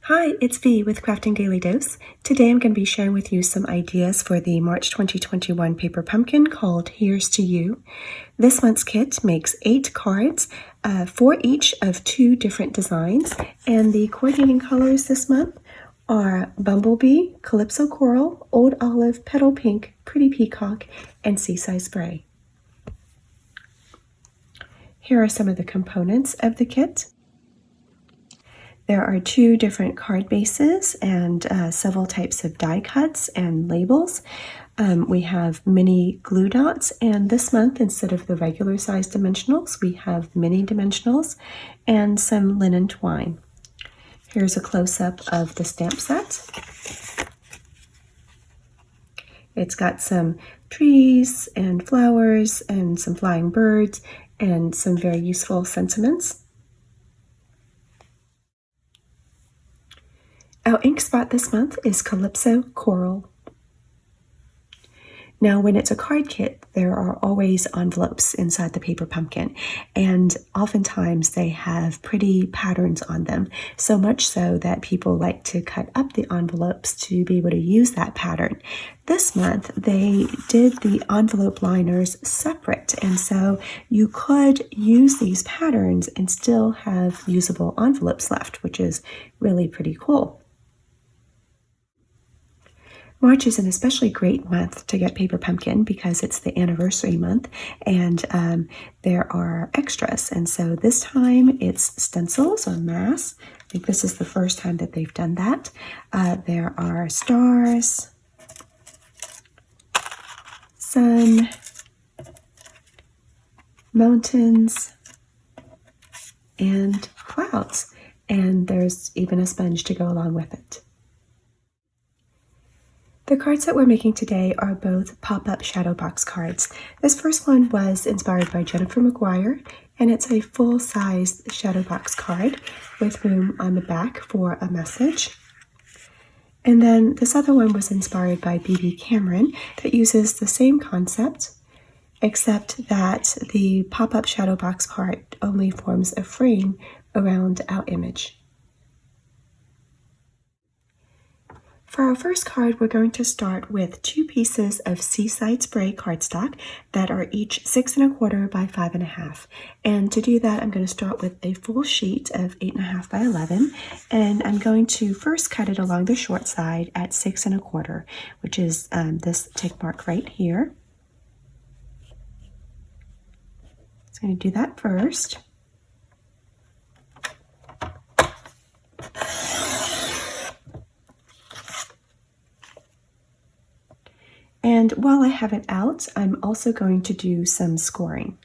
Hi, it's V with Crafting Daily Dose. Today I'm going to be sharing with you some ideas for the March 2021 paper pumpkin called Here's to You. This month's kit makes 8 cards, 4 each of 2 different designs, and the coordinating colors this month are Bumblebee, Calypso Coral, Old Olive, Petal Pink, Pretty Peacock, and Seaside Spray. Here are some of the components of the kit. There are 2 different card bases and several types of die cuts and labels. We have mini glue dots, and this month, instead of the regular size dimensionals, we have mini dimensionals and some linen twine. Here's a close-up of the stamp set. It's got some trees and flowers and some flying birds and some very useful sentiments. Our ink spot this month is Calypso Coral. Now, when it's a card kit, there are always envelopes inside the paper pumpkin, and oftentimes they have pretty patterns on them, so much so that people like to cut up the envelopes to be able to use that pattern. This month, they did the envelope liners separate, and so you could use these patterns and still have usable envelopes left, which is really pretty cool. March is an especially great month to get paper pumpkin because it's the anniversary month, and there are extras. And so this time it's stencils or masks. I think this is the first time that they've done that. There are stars, sun, mountains, and clouds. And there's even a sponge to go along with it. The cards that we're making today are both pop-up Shadowbox cards. This first one was inspired by Jennifer McGuire, and it's a full-size Shadowbox card with room on the back for a message. And then this other one was inspired by B.B. Cameron that uses the same concept, except that the pop-up Shadowbox part only forms a frame around our image. For our first card, we're going to start with 2 pieces of Seaside Spray cardstock that are each 6 1/4 by 5 1/2. And to do that, I'm going to start with a full sheet of 8 1/2 by 11, and I'm going to first cut it along the short side at 6 1/4, which is this tick mark right here. So I'm going to do that first. And while I have it out, I'm also going to do some scoring.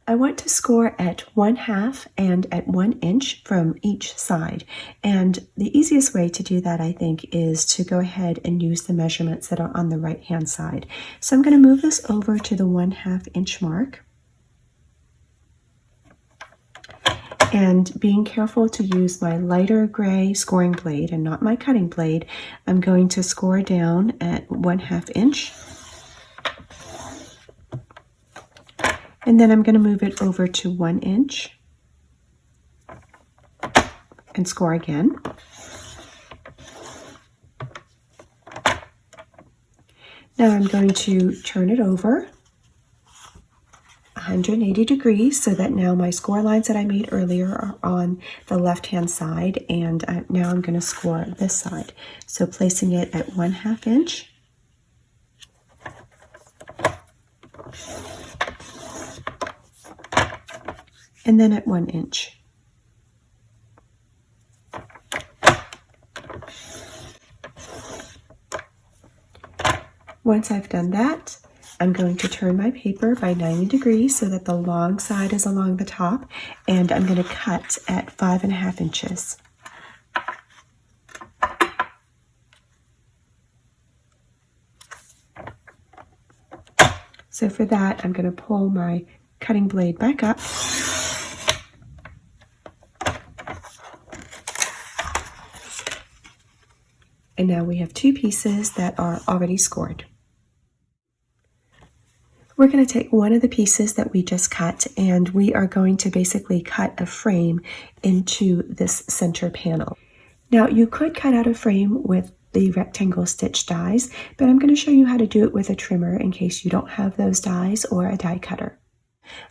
I want to score at 1/2 and at 1 inch from each side. And the easiest way to do that, I think, is to go ahead and use the measurements that are on the right-hand side. So I'm going to move this over to the 1/2 inch mark. And being careful to use my lighter gray scoring blade and not my cutting blade, I'm going to score down at 1/2 inch. And then I'm going to move it over to 1 inch and score again. Now I'm going to turn it over 180 degrees so that now my score lines that I made earlier are on the left-hand side, and now I'm going to score this side. So placing it at 1/2 inch. And then at 1 inch. Once I've done that, I'm going to turn my paper by 90 degrees so that the long side is along the top, and I'm going to cut at 5 1/2 inches. So for that, I'm going to pull my cutting blade back up. And now we have 2 pieces that are already scored. We're going to take one of the pieces that we just cut, and we are going to basically cut a frame into this center panel. Now you could cut out a frame with the rectangle stitch dies, but I'm going to show you how to do it with a trimmer in case you don't have those dies or a die cutter.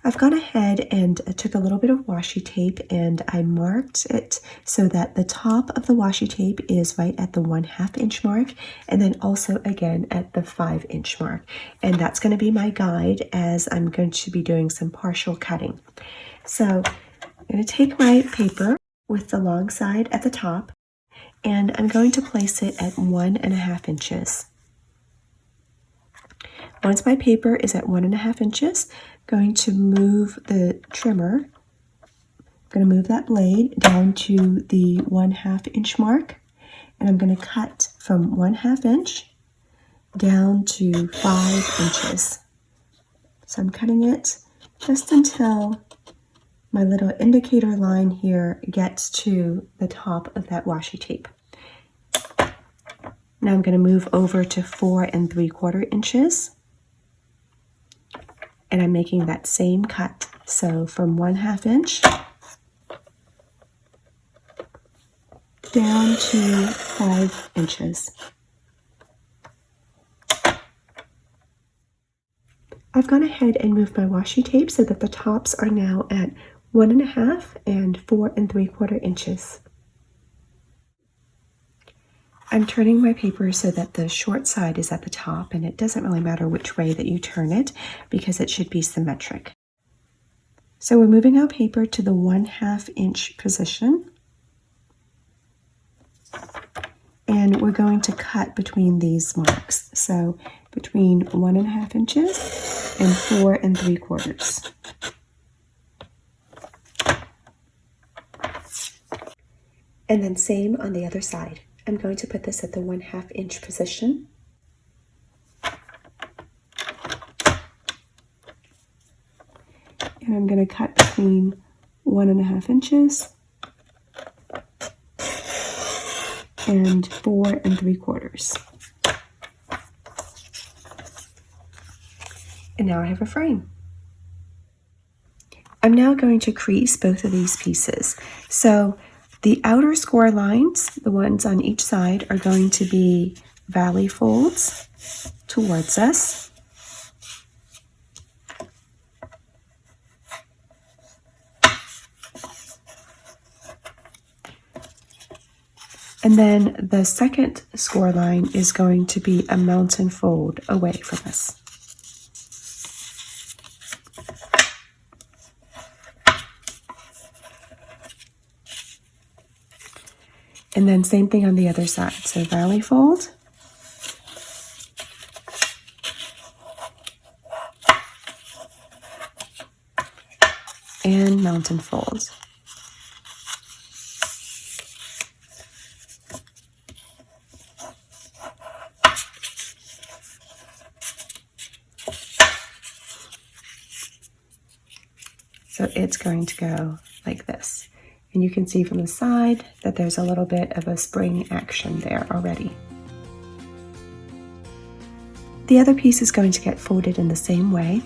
I've gone ahead and took a little bit of washi tape and I marked it so that the top of the washi tape is right at the 1/2 inch mark, and then also again at the 5 inch mark. And that's going to be my guide as I'm going to be doing some partial cutting. So I'm going to take my paper with the long side at the top, and I'm going to place it at 1.5 inches. Once my paper is at 1.5 inches, I'm going to move the trimmer. I'm going to move that blade down to the 1/2 inch mark, and I'm going to cut from 1/2 inch down to 5 inches. So I'm cutting it just until my little indicator line here gets to the top of that washi tape. Now I'm going to move over to 4 3/4 inches, and I'm making that same cut. So from 1/2 inch down to 5 inches. I've gone ahead and moved my washi tape so that the tops are now at 1.5 and 4 3/4 inches. I'm turning my paper so that the short side is at the top, and it doesn't really matter which way that you turn it because it should be symmetric. So we're moving our paper to the 1/2 inch position, and we're going to cut between these marks. So between 1.5 inches and 4 3/4. And then same on the other side. I'm going to put this at the 1/2 inch position. And I'm going to cut between 1.5 inches and 4 3/4. And now I have a frame. I'm now going to crease both of these pieces. So the outer score lines, the ones on each side, are going to be valley folds towards us. And then the second score line is going to be a mountain fold away from us. And then same thing on the other side. So valley fold, and mountain fold. So it's going to go like this. And you can see from the side that there's a little bit of a spring action there already. The other piece is going to get folded in the same way.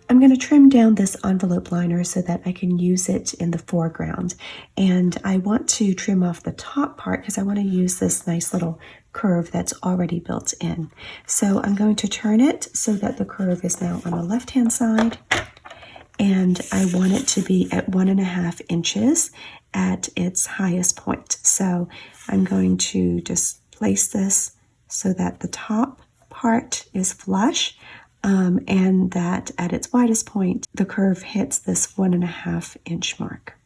I'm going to trim down this envelope liner so that I can use it in the foreground. And I want to trim off the top part because I want to use this nice little curve that's already built in. So I'm going to turn it so that the curve is now on the left-hand side. And I want it to be at 1.5 inches at its highest point. So I'm going to just place this so that the top part is flush. And that at its widest point, the curve hits this 1.5 inch mark.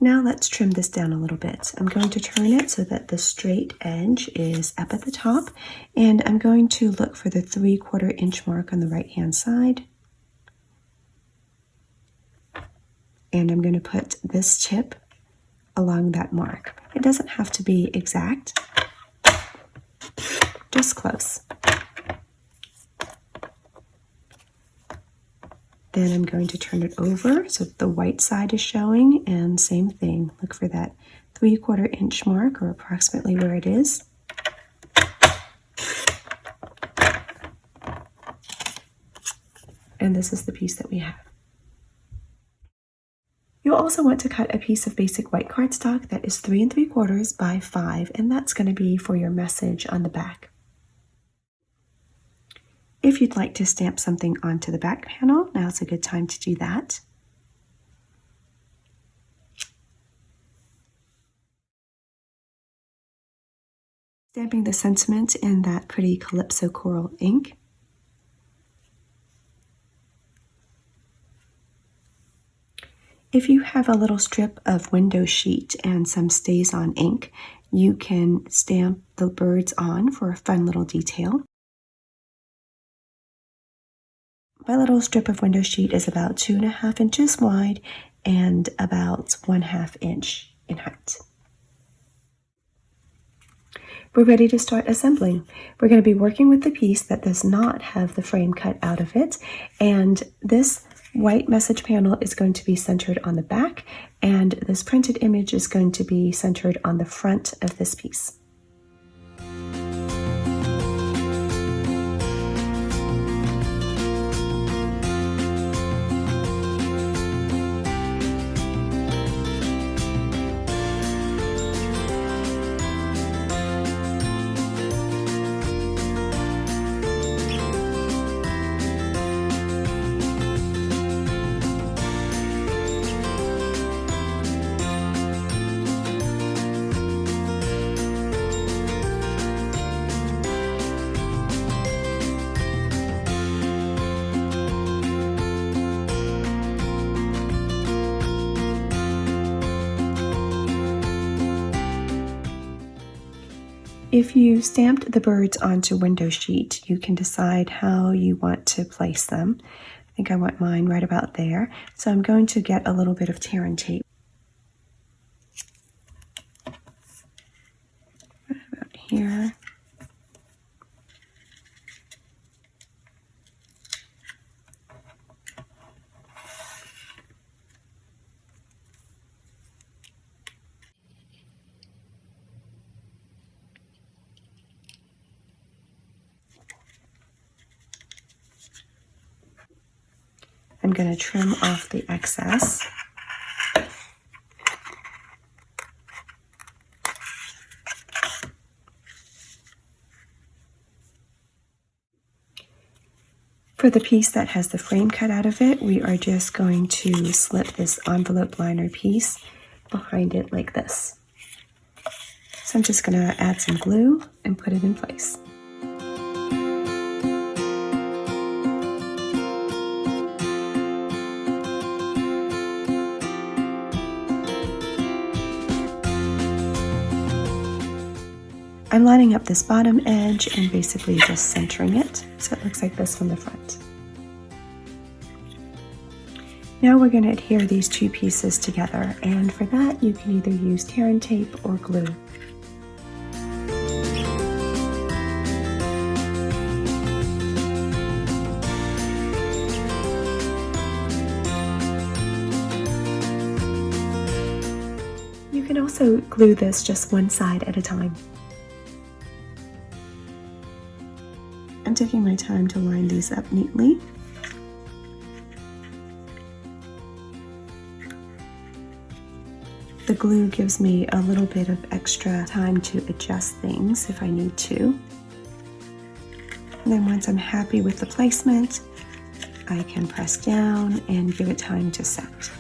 Now let's trim this down a little bit. I'm going to turn it so that the straight edge is up at the top, and I'm going to look for the 3/4 inch mark on the right hand side. And I'm going to put this tip along that mark. It doesn't have to be exact, just close. Then I'm going to turn it over so that the white side is showing, and same thing, look for that 3/4 inch mark, or approximately where it is. And this is the piece that we have. You'll also want to cut a piece of basic white cardstock that is 3 3/4 by 5, and that's going to be for your message on the back. If you'd like to stamp something onto the back panel, now's a good time to do that. Stamping the sentiment in that pretty Calypso coral ink. If you have a little strip of window sheet and some stays-on ink, you can stamp the birds on for a fun little detail. My little strip of window sheet is about 2.5 inches wide and about 1/2 inch in height. We're ready to start assembling. We're going to be working with the piece that does not have the frame cut out of it, and this white message panel is going to be centered on the back, and this printed image is going to be centered on the front of this piece. If you stamped the birds onto window sheet, you can decide how you want to place them. I think I want mine right about there. So I'm going to get a little bit of tear and tape. Right about here. I'm going to trim off the excess. For the piece that has the frame cut out of it, we are just going to slip this envelope liner piece behind it like this. So I'm just going to add some glue and put it in place. I'm lining up this bottom edge and basically just centering it so it looks like this from the front. Now we're going to adhere these two pieces together, and for that you can either use tear and tape or glue. You can also glue this just one side at a time. I'm taking my time to line these up neatly. The glue gives me a little bit of extra time to adjust things if I need to. And then once I'm happy with the placement, I can press down and give it time to set.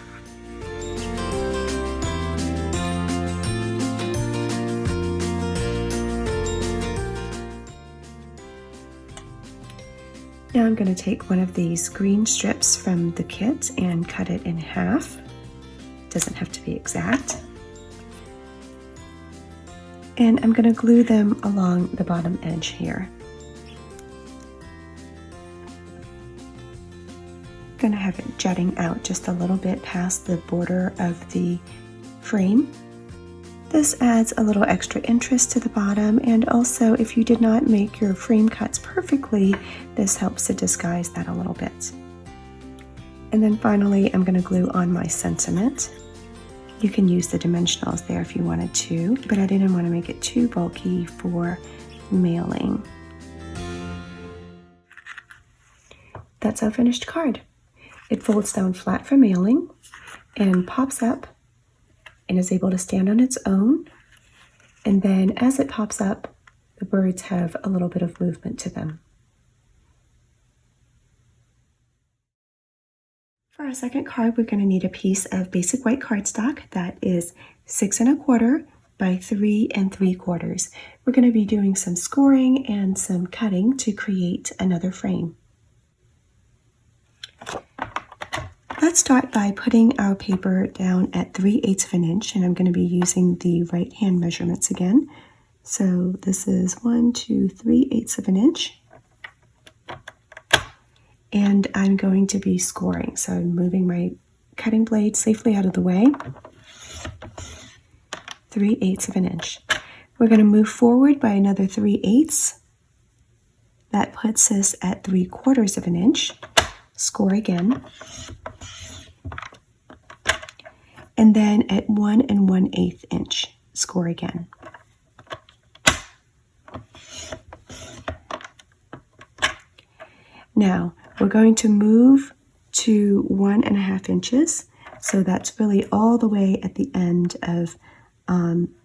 Now I'm going to take one of these green strips from the kit and cut it in half. doesn't have to be exact. And I'm going to glue them along the bottom edge here. Going to have it jutting out just a little bit past the border of the frame. This adds a little extra interest to the bottom, and also if you did not make your frame cuts perfectly, this helps to disguise that a little bit. And then finally, I'm going to glue on my sentiment. You can use the dimensionals there if you wanted to, but I didn't want to make it too bulky for mailing. That's our finished card. It folds down flat for mailing and pops up and is able to stand on its own. And then as it pops up, the birds have a little bit of movement to them. For our second card, we're going to need a piece of basic white cardstock that is 6 1/4 by 3 3/4. We're going to be doing some scoring and some cutting to create another frame. Let's start by putting our paper down at 3/8 of an inch, and I'm going to be using the right hand measurements again. So this is 1, 2, 3/8 of an inch. And I'm going to be scoring. So I'm moving my cutting blade safely out of the way. 3/8 of an inch. We're going to move forward by another 3/8. That puts us at 3/4 of an inch. Score again. And then at 1 1/8 inch, score again. Now, we're going to move to 1 1/2 inches. So that's really all the way at the end of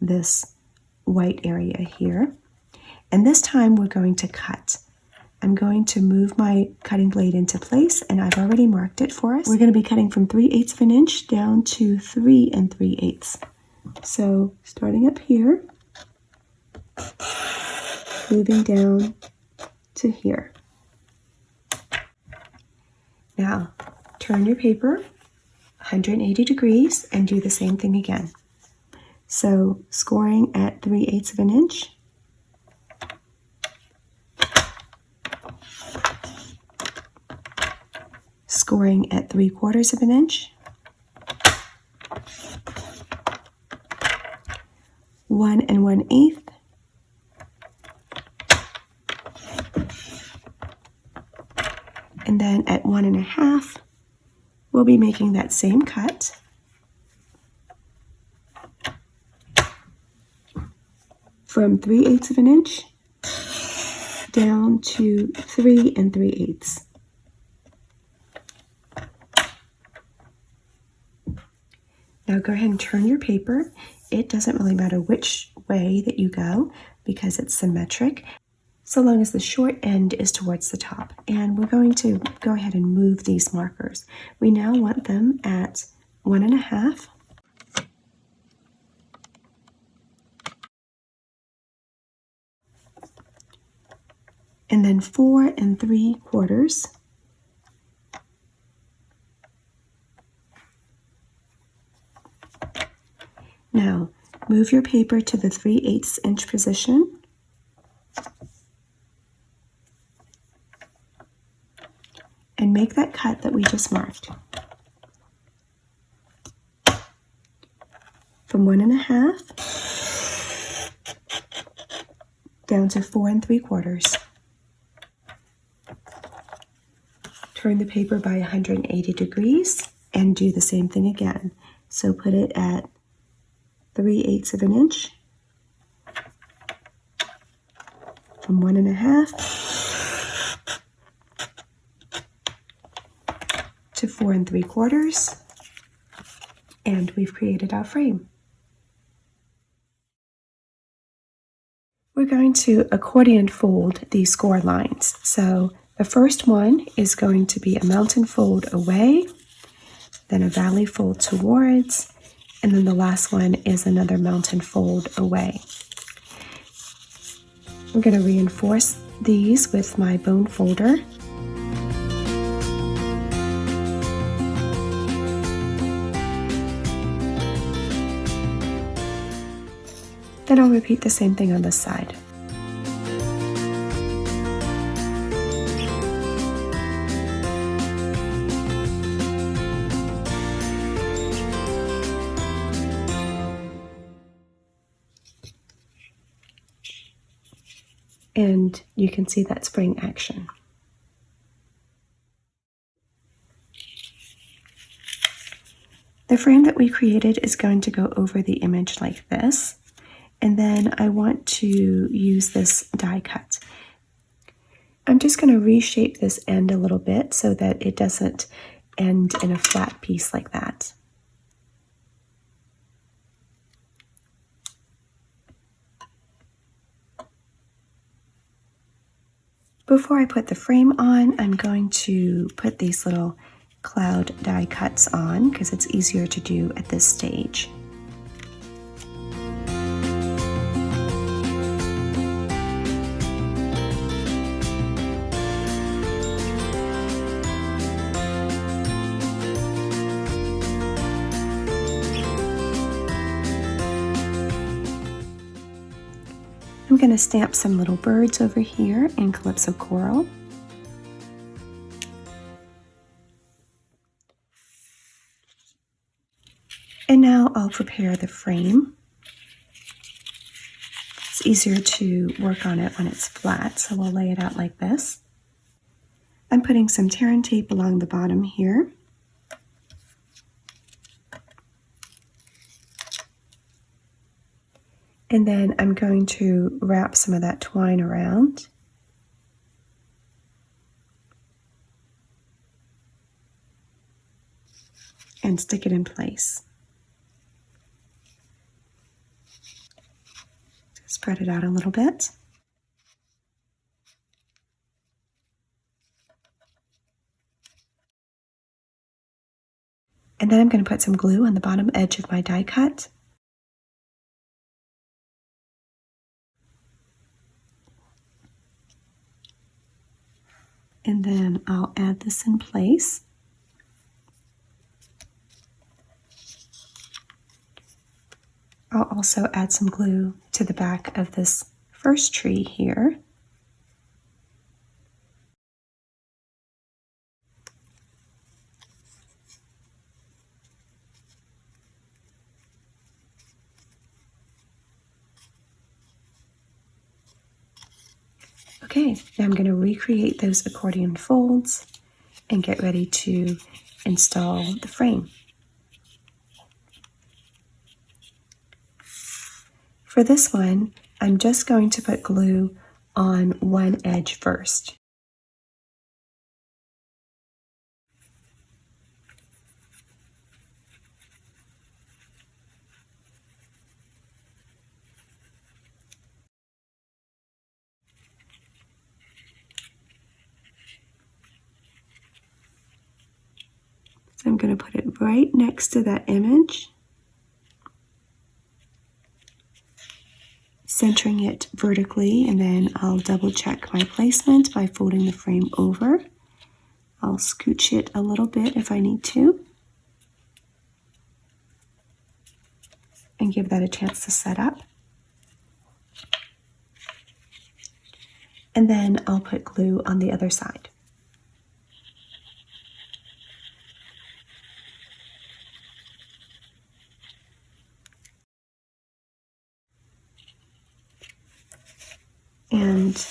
this white area here. And this time we're going to cut. I'm going to move my cutting blade into place, and I've already marked it for us. We're going to be cutting from 3/8 of an inch down to 3 3/8. So starting up here, moving down to here. Now, turn your paper 180 degrees and do the same thing again. So scoring at 3/8 of an inch. Scoring at 3/4 of an inch. 1 1/8. And then at 1 1/2, we'll be making that same cut. From 3/8 of an inch down to 3 3/8. Now go ahead and turn your paper. It doesn't really matter which way that you go because it's symmetric, so long as the short end is towards the top. And we're going to go ahead and move these markers. We now want them at 1 1/2. And then 4 3/4. Now, move your paper to the 3/8 inch position. And make that cut that we just marked. From 1 1/2 down to 4 3/4. Turn the paper by 180 degrees and do the same thing again. So put it at 3/8 of an inch. From 1 1/2 to 4 3/4, and we've created our frame. We're going to accordion fold these score lines. So the first one is going to be a mountain fold away, then a valley fold towards, and then the last one is another mountain fold away. I'm going to reinforce these with my bone folder. Then I'll repeat the same thing on this side. And you can see that spring action. The frame that we created is going to go over the image like this, and then I want to use this die cut. I'm just going to reshape this end a little bit so that it doesn't end in a flat piece like that. Before I put the frame on, I'm going to put these little cloud die cuts on because it's easier to do at this stage. I'm going to stamp some little birds over here in Calypso Coral. And now I'll prepare the frame. It's easier to work on it when it's flat, so we'll lay it out like this. I'm putting some tear and tape along the bottom here. And then I'm going to wrap some of that twine around. And stick it in place. Spread it out a little bit. And then I'm going to put some glue on the bottom edge of my die cut. And then I'll add this in place. I'll also add some glue to the back of this first tree here. Okay, now I'm going to recreate those accordion folds and get ready to install the frame. For this one, I'm just going to put glue on one edge first. So I'm going to put it right next to that image, centering it vertically, and then I'll double check my placement by folding the frame over. I'll scooch it a little bit if I need to, and give that a chance to set up. And then I'll put glue on the other side. And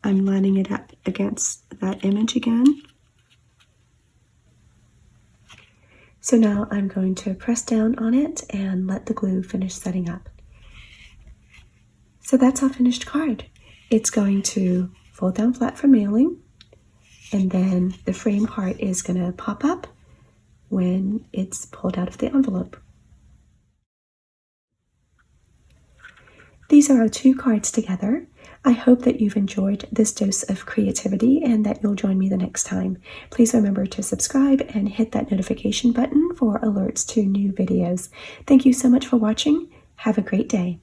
I'm lining it up against that image again. So now I'm going to press down on it and let the glue finish setting up. So that's our finished card. It's going to fold down flat for mailing, and then the frame part is going to pop up when it's pulled out of the envelope. These are our two cards together. I hope that you've enjoyed this dose of creativity and that you'll join me the next time. Please remember to subscribe and hit that notification button for alerts to new videos. Thank you so much for watching. Have a great day.